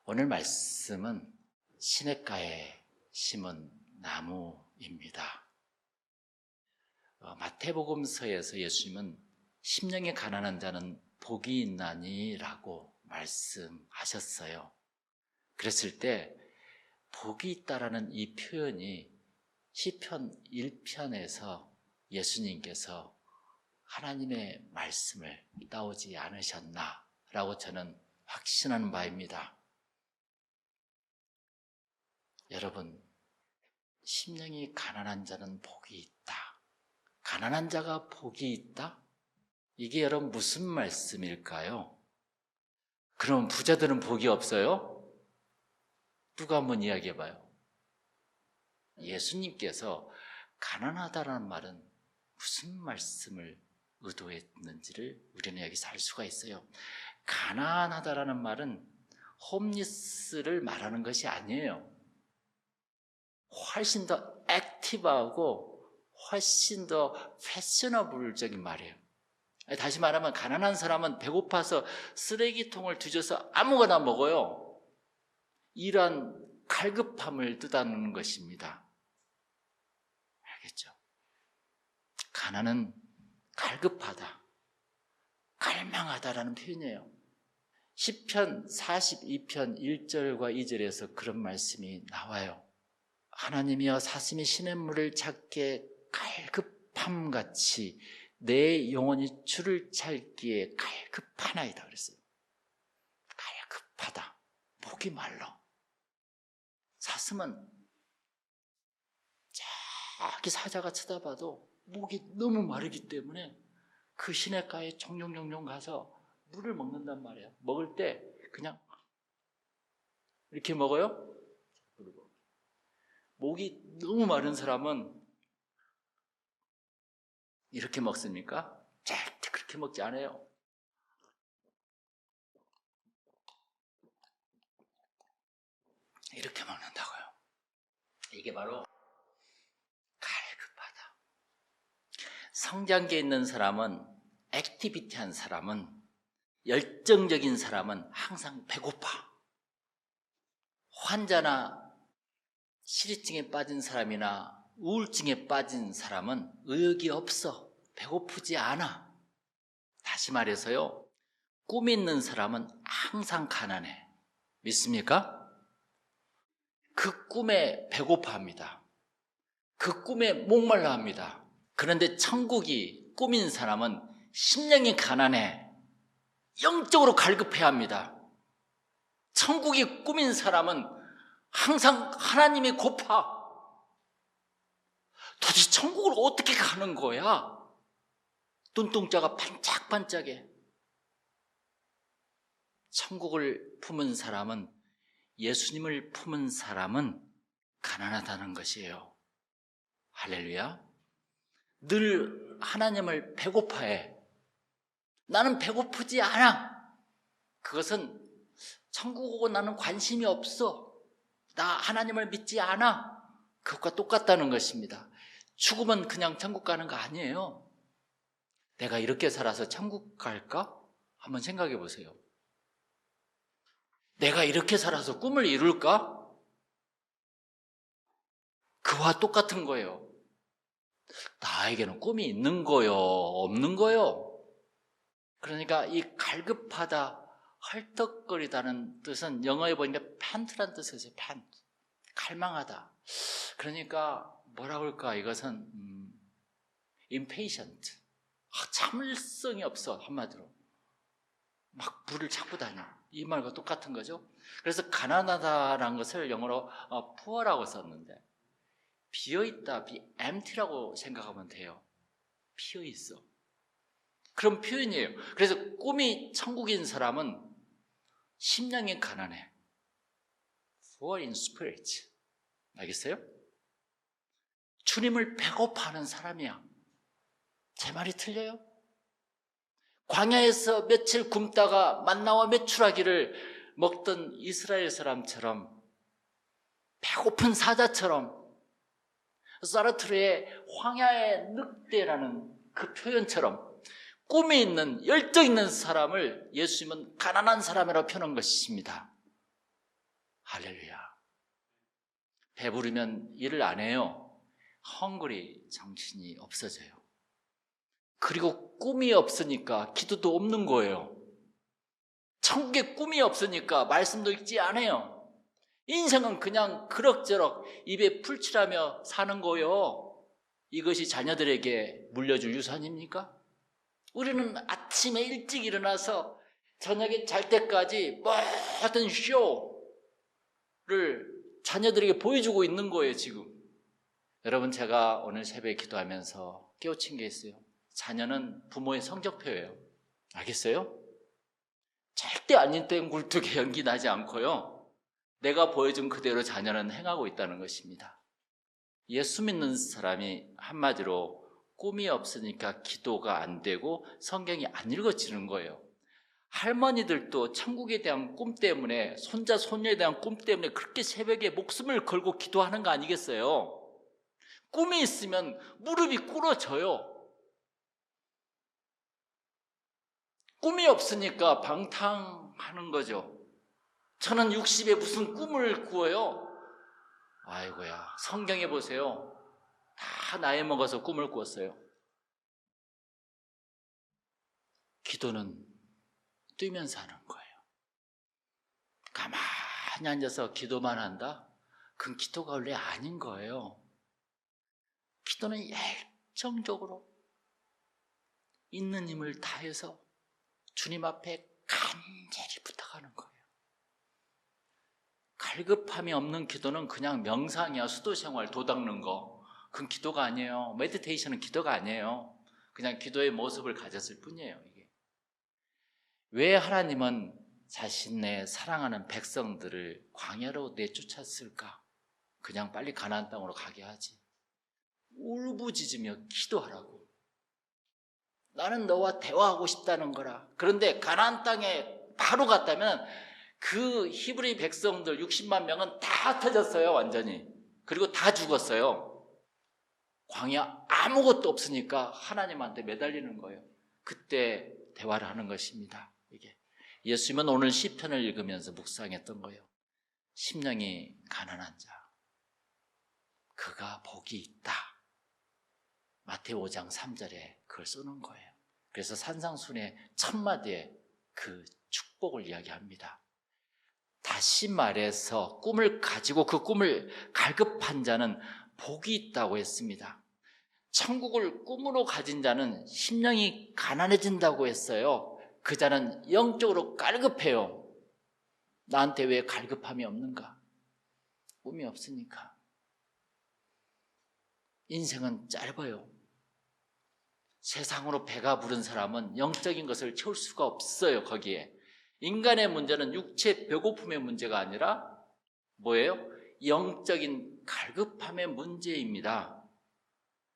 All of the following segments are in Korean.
오늘 말씀은 시냇가에 심은 나무입니다. 마태복음서에서 예수님은 심령이 가난한 자는 복이 있나니라고 말씀하셨어요. 그랬을 때 복이 있다라는 이 표현이 시편 1편에서 예수님께서 하나님의 말씀을 따오지 않으셨나라고 저는 확신하는 바입니다. 여러분, 심령이 가난한 자는 복이 있다. 가난한 자가 복이 있다? 이게 여러분 무슨 말씀일까요? 그럼 부자들은 복이 없어요? 누가 한번 이야기해봐요. 예수님께서 가난하다라는 말은 무슨 말씀을 의도했는지를 우리는 여기서 알 수가 있어요. 가난하다라는 말은 홈리스를 말하는 것이 아니에요. 훨씬 더 액티브하고 훨씬 더 패셔너블적인 말이에요. 다시 말하면 가난한 사람은 배고파서 쓰레기통을 뒤져서 아무거나 먹어요. 이러한 갈급함을 뜻하는 것입니다. 알겠죠? 가난은 갈급하다, 갈망하다라는 표현이에요. 시편 42편 1절과 2절에서 그런 말씀이 나와요. 하나님이여 사슴이 시냇물을 찾게 갈급함같이 내 영혼이 주를 찾기에 갈급하나이다 그랬어요. 갈급하다, 목이 말라. 사슴은 저기 사자가 쳐다봐도 목이 너무 마르기 때문에 그 시냇가에 종종종종 가서 물을 먹는단 말이에요. 먹을 때 그냥 이렇게 먹어요. 그리고 목이 너무 마른 사람은 이렇게 먹습니까? 절대 그렇게 먹지 않아요. 이렇게 먹는다고요. 이게 바로 갈급하다. 성장기에 있는 사람은, 액티비티한 사람은, 열정적인 사람은 항상 배고파. 환자나 실위증에 빠진 사람이나 우울증에 빠진 사람은 의욕이 없어. 배고프지 않아. 다시 말해서요, 꿈이 있는 사람은 항상 가난해. 믿습니까? 그 꿈에 배고파합니다. 그 꿈에 목말라합니다. 그런데 천국이 꿈인 사람은 심령이 가난해. 영적으로 갈급해야 합니다. 천국이 꿈인 사람은 항상 하나님이 고파. 도대체 천국을 어떻게 가는 거야? 눈동자가 반짝반짝해. 천국을 품은 사람은, 예수님을 품은 사람은 가난하다는 것이에요. 할렐루야. 늘 하나님을 배고파해. 나는 배고프지 않아. 그것은 천국 오고 나는 관심이 없어. 나 하나님을 믿지 않아. 그것과 똑같다는 것입니다. 죽으면 그냥 천국 가는 거 아니에요. 내가 이렇게 살아서 천국 갈까? 한번 생각해 보세요. 내가 이렇게 살아서 꿈을 이룰까? 그와 똑같은 거예요. 나에게는 꿈이 있는 거요, 없는 거요? 그러니까 이 갈급하다, 헐떡거리다는 뜻은 영어에 보니까 팬트란 뜻이에요. 팬트. 갈망하다. 그러니까 뭐라고 할까? 이것은 impatient. 참을성이 없어. 한마디로 막 불을 찾고 다녀. 이 말과 똑같은 거죠. 그래서 가난하다라는 것을 영어로 poor라고 썼는데, 비어있다, be empty라고 생각하면 돼요. 비어있어. 그런 표현이에요. 그래서 꿈이 천국인 사람은 심령이 가난해. poor in spirit. 알겠어요? 주님을 배고파하는 사람이야. 제 말이 틀려요? 광야에서 며칠 굶다가 만나와 메추라기를 먹던 이스라엘 사람처럼, 배고픈 사자처럼, 사르트르의 황야의 늑대라는 그 표현처럼 꿈이 있는, 열정 있는 사람을 예수님은 가난한 사람이라고 표현한 것입니다. 할렐루야. 배부르면 일을 안 해요. 헝그리 정신이 없어져요. 그리고 꿈이 없으니까 기도도 없는 거예요. 천국에 꿈이 없으니까 말씀도 읽지 않아요. 인생은 그냥 그럭저럭 입에 풀칠하며 사는 거예요. 이것이 자녀들에게 물려줄 유산입니까? 우리는 아침에 일찍 일어나서 저녁에 잘 때까지 모든 쇼를 자녀들에게 보여주고 있는 거예요, 지금. 여러분, 제가 오늘 새벽에 기도하면서 깨우친 게 있어요. 자녀는 부모의 성적표예요. 알겠어요? 절대 아닌 땐 굴뚝에 연기 나지 않고요. 내가 보여준 그대로 자녀는 행하고 있다는 것입니다. 예수 믿는 사람이 한마디로 꿈이 없으니까 기도가 안 되고 성경이 안 읽어지는 거예요. 할머니들도 천국에 대한 꿈 때문에, 손자 손녀에 대한 꿈 때문에 그렇게 새벽에 목숨을 걸고 기도하는 거 아니겠어요? 꿈이 있으면 무릎이 꿇어져요. 꿈이 없으니까 방탕하는 거죠. 저는 60에 무슨 꿈을 꾸어요? 아이고야, 성경에 보세요. 다 나이 먹어서 꿈을 꾸었어요. 기도는 뛰면서 하는 거예요. 가만히 앉아서 기도만 한다? 그건 기도가 원래 아닌 거예요. 기도는 열정적으로 있는 힘을 다해서 주님 앞에 간절히 부탁하는 거예요. 갈급함이 없는 기도는 그냥 명상이야. 수도생활 도 닦는 거. 그건 기도가 아니에요. 메디테이션은 기도가 아니에요. 그냥 기도의 모습을 가졌을 뿐이에요. 이게. 왜 하나님은 자신의 사랑하는 백성들을 광야로 내쫓았을까? 그냥 빨리 가나안 땅으로 가게 하지. 울부짖으며 기도하라고. 나는 너와 대화하고 싶다는 거라. 그런데 가나안 땅에 바로 갔다면 그 히브리 백성들 60만 명은 다 흩어졌어요. 완전히. 그리고 다 죽었어요. 광야 아무것도 없으니까 하나님한테 매달리는 거예요. 그때 대화를 하는 것입니다. 이게 예수님은 오늘 시편을 읽으면서 묵상했던 거예요. 심령이 가난한 자, 그가 복이 있다. 마태오 5장 3절에 그걸 쓰는 거예요. 그래서 산상순의 첫 마디에 그 축복을 이야기합니다. 다시 말해서 꿈을 가지고 그 꿈을 갈급한 자는 복이 있다고 했습니다. 천국을 꿈으로 가진 자는 심령이 가난해진다고 했어요. 그 자는 영적으로 갈급해요. 나한테 왜 갈급함이 없는가? 꿈이 없으니까. 인생은 짧아요. 세상으로 배가 부른 사람은 영적인 것을 채울 수가 없어요. 거기에 인간의 문제는 육체 배고픔의 문제가 아니라 뭐예요? 영적인 갈급함의 문제입니다.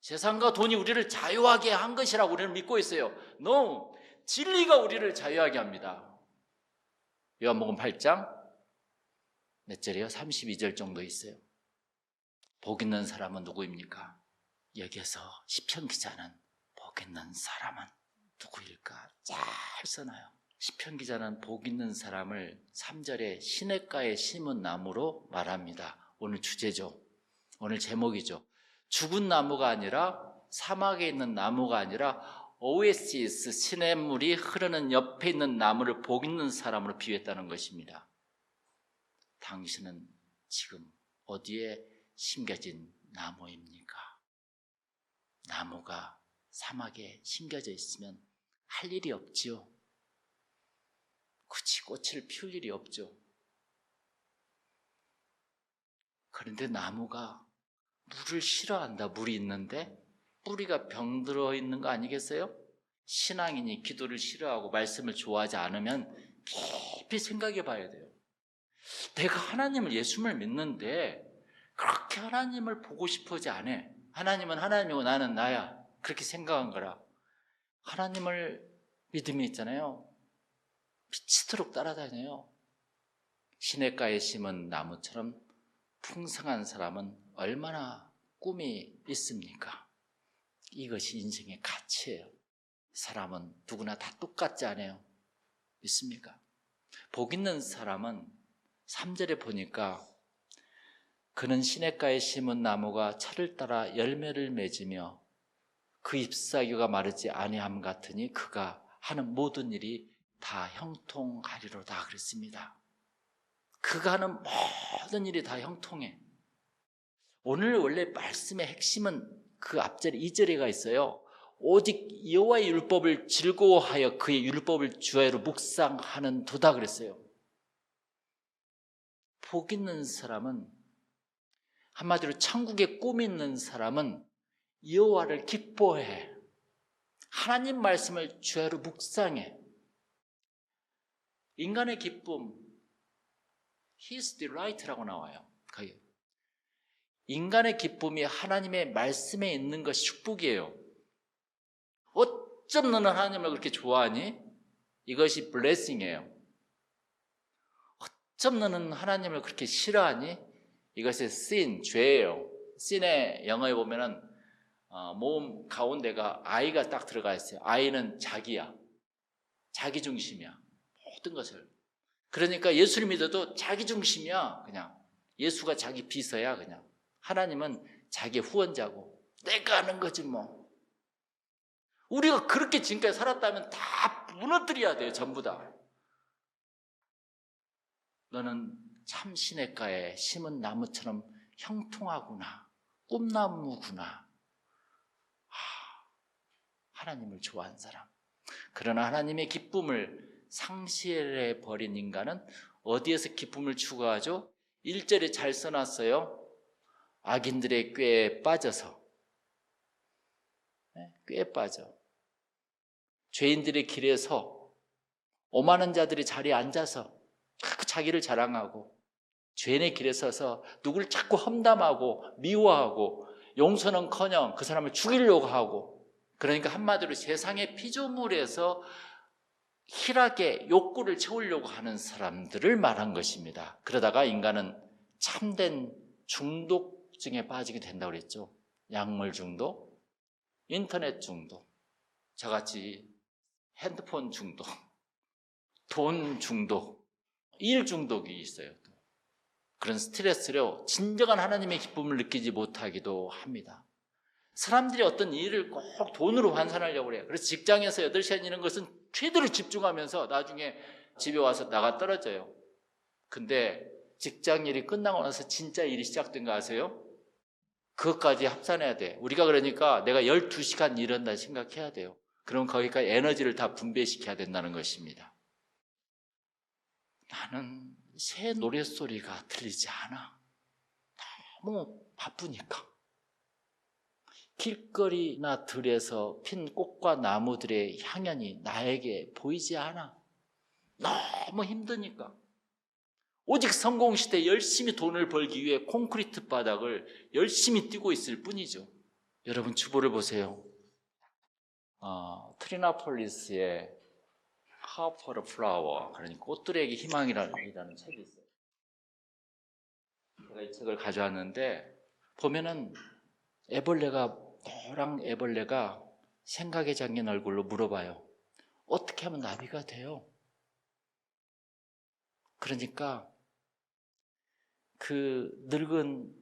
세상과 돈이 우리를 자유하게 한 것이라고 우리는 믿고 있어요. No, 진리가 우리를 자유하게 합니다. 요한복음 8장 몇 절이에요? 32절 정도 있어요. 복 있는 사람은 누구입니까? 여기에서 시편 기자는 복 있는 사람은 누구일까? 잘 써놔요. 시편 기자는 복 있는 사람을 3절에 시냇가에 심은 나무로 말합니다. 오늘 주제죠. 오늘 제목이죠. 죽은 나무가 아니라 사막에 있는 나무가 아니라 오에시스 시냇물이 흐르는 옆에 있는 나무를 복 있는 사람으로 비유했다는 것입니다. 당신은 지금 어디에 심겨진 나무입니까? 나무가 사막에 심겨져 있으면 할 일이 없지요. 굳이 꽃을 피울 일이 없죠. 그런데 나무가 물을 싫어한다. 물이 있는데 뿌리가 병들어 있는 거 아니겠어요? 신앙인이 기도를 싫어하고 말씀을 좋아하지 않으면 깊이 생각해 봐야 돼요. 내가 하나님을, 예수님을 믿는데 그렇게 하나님을 보고 싶어하지 않아. 하나님은 하나님이고 나는 나야. 그렇게 생각한 거라. 하나님을 믿음이 있잖아요. 미치도록 따라다녀요. 시냇가에 심은 나무처럼 풍성한 사람은 얼마나 꿈이 있습니까? 이것이 인생의 가치예요. 사람은 누구나 다 똑같지 않아요. 믿습니까? 복 있는 사람은 3절에 보니까 그는 시냇가에 심은 나무가 철을 따라 열매를 맺으며 그 잎사귀가 마르지 아니함 같으니 그가 하는 모든 일이 다 형통하리로다 그랬습니다. 그가 하는 모든 일이 다 형통해. 오늘 원래 말씀의 핵심은 그 앞절에 2절에가 있어요. 오직 여호와의 율법을 즐거워하여 그의 율법을 주야로 묵상하는 도다 그랬어요. 복 있는 사람은, 한마디로 천국에 꿈 있는 사람은 여호와를 기뻐해. 하나님 말씀을 주야로 묵상해. 인간의 기쁨, His delight라고 나와요. 거기. 인간의 기쁨이 하나님의 말씀에 있는 것이 축복이에요. 어쩜 너는 하나님을 그렇게 좋아하니? 이것이 blessing이에요. 어쩜 너는 하나님을 그렇게 싫어하니? 이것이 sin, 죄예요. sin의 영어에 보면은 모음 가운데가 I가 딱 들어가 있어요. I는 자기야. 자기 중심이야. 모든 것을. 그러니까 예수를 믿어도 자기 중심이야. 그냥 예수가 자기 비서야. 그냥 하나님은 자기 후원자고 내가 하는 거지 뭐. 우리가 그렇게 지금까지 살았다면 다 무너뜨려야 돼요. 전부 다. 너는 참 시냇가에 심은 나무처럼 형통하구나. 꿈나무구나. 하나님을 좋아하는 사람. 그러나 하나님의 기쁨을 상실해버린 인간은 어디에서 기쁨을 추구하죠? 1절에 잘 써놨어요. 악인들의 꾀에 빠져서. 꾀에 빠져. 죄인들의 길에서 오만한 자들이 자리에 앉아서 자기를 자랑하고 죄인의 길에 서서 누구를 자꾸 험담하고 미워하고 용서는커녕 그 사람을 죽이려고 하고, 그러니까 한마디로 세상의 피조물에서 희락의 욕구를 채우려고 하는 사람들을 말한 것입니다. 그러다가 인간은 참된 중독증에 빠지게 된다고 그랬죠. 약물 중독, 인터넷 중독, 저같이 핸드폰 중독, 돈 중독, 일 중독이 있어요. 그런 스트레스로 진정한 하나님의 기쁨을 느끼지 못하기도 합니다. 사람들이 어떤 일을 꼭 돈으로 환산하려고 그래요. 그래서 직장에서 8시간 일하는 것은 최대로 집중하면서 나중에 집에 와서 나가 떨어져요. 근데 직장 일이 끝나고 나서 진짜 일이 시작된 거 아세요? 그것까지 합산해야 돼. 우리가 그러니까 내가 12시간 일한다 생각해야 돼요. 그럼 거기까지 에너지를 다 분배시켜야 된다는 것입니다. 나는 새 노랫소리가 들리지 않아. 너무 바쁘니까. 길거리나 들에서 핀 꽃과 나무들의 향연이 나에게 보이지 않아. 너무 힘드니까. 오직 성공시대에 열심히 돈을 벌기 위해 콘크리트 바닥을 열심히 뛰고 있을 뿐이죠. 여러분 주보를 보세요. 트리나폴리스의 Hope for the Flower, 그러니까 꽃들에게 희망이라는 책이 있어요. 제가 이 책을 가져왔는데 보면은 노랑 애벌레가 생각에 잠긴 얼굴로 물어봐요. 어떻게 하면 나비가 돼요? 그러니까 그 늙은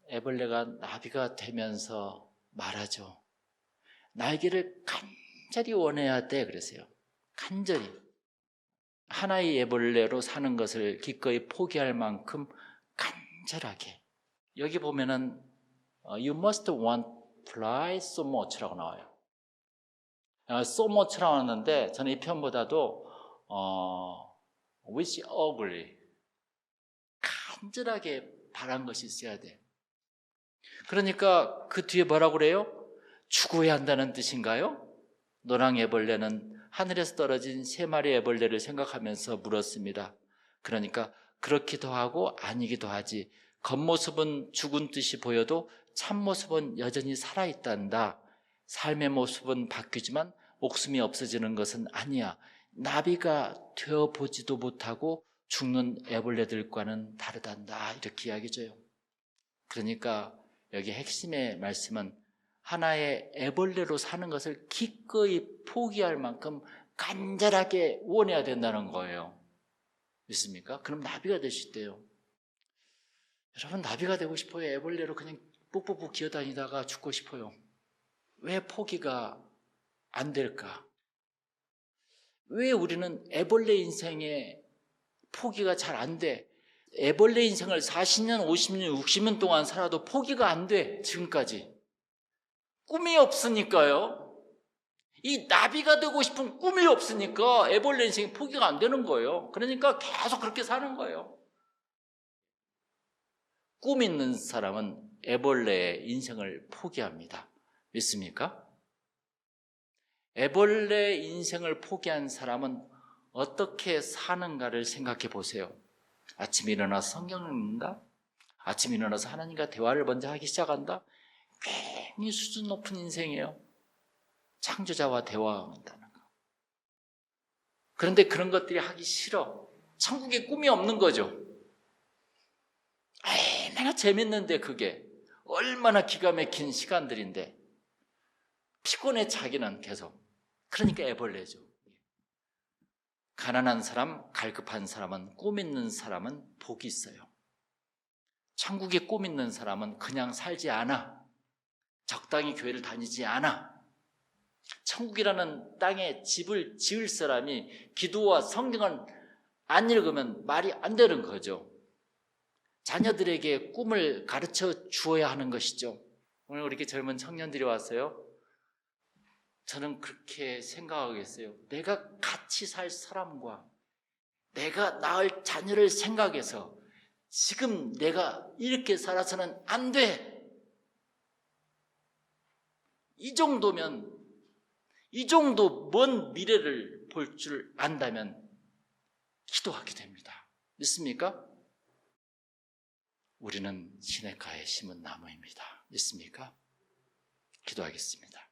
애벌레가 나비가 되면서 말하죠. 날개를 간절히 원해야 돼 그랬어요. 간절히. 하나의 애벌레로 사는 것을 기꺼이 포기할 만큼 간절하게. 여기 보면은 You must want fly so much라고 나와요. so much라고 하는데 저는 이 편보다도 wish ugly, 간절하게 바란 것이 있어야 돼. 그러니까 그 뒤에 뭐라고 그래요? 추구해야 한다는 뜻인가요? 노랑 애벌레는 하늘에서 떨어진 3마리 애벌레를 생각하면서 물었습니다. 그러니까 그렇기도 하고 아니기도 하지. 겉모습은 죽은 듯이 보여도 참모습은 여전히 살아있단다. 삶의 모습은 바뀌지만 목숨이 없어지는 것은 아니야. 나비가 되어보지도 못하고 죽는 애벌레들과는 다르단다. 이렇게 이야기해줘요. 그러니까 여기 핵심의 말씀은 하나의 애벌레로 사는 것을 기꺼이 포기할 만큼 간절하게 원해야 된다는 거예요. 믿습니까? 그럼 나비가 될 수 있대요. 여러분, 나비가 되고 싶어요? 애벌레로 그냥 뽁뽁뽁 기어다니다가 죽고 싶어요? 왜 포기가 안 될까? 왜 우리는 애벌레 인생에 포기가 잘 안 돼? 애벌레 인생을 40년, 50년, 60년 동안 살아도 포기가 안 돼, 지금까지. 꿈이 없으니까요. 이 나비가 되고 싶은 꿈이 없으니까 애벌레 인생이 포기가 안 되는 거예요. 그러니까 계속 그렇게 사는 거예요. 꿈 있는 사람은 애벌레의 인생을 포기합니다. 믿습니까? 애벌레 인생을 포기한 사람은 어떻게 사는가를 생각해 보세요. 아침에 일어나서 성경을 읽는다. 아침에 일어나서 하나님과 대화를 먼저 하기 시작한다. 굉장히 수준 높은 인생이에요. 창조자와 대화한다는 거. 그런데 그런 것들이 하기 싫어. 천국에 꿈이 없는 거죠. 얼마나 재밌는데, 그게 얼마나 기가 막힌 시간들인데 피곤해, 자기는 계속. 그러니까 애벌레죠. 가난한 사람, 갈급한 사람은, 꿈 있는 사람은 복이 있어요. 천국에 꿈 있는 사람은 그냥 살지 않아. 적당히 교회를 다니지 않아. 천국이라는 땅에 집을 지을 사람이 기도와 성경을 안 읽으면 말이 안 되는 거죠. 자녀들에게 꿈을 가르쳐 주어야 하는 것이죠. 오늘 이렇게 젊은 청년들이 왔어요. 저는 그렇게 생각하겠어요. 내가 같이 살 사람과 내가 낳을 자녀를 생각해서 지금 내가 이렇게 살아서는 안 돼. 이 정도면, 이 정도 먼 미래를 볼 줄 안다면 기도하게 됩니다. 믿습니까? 우리는 시냇가에 심은 나무입니다. 믿습니까? 기도하겠습니다.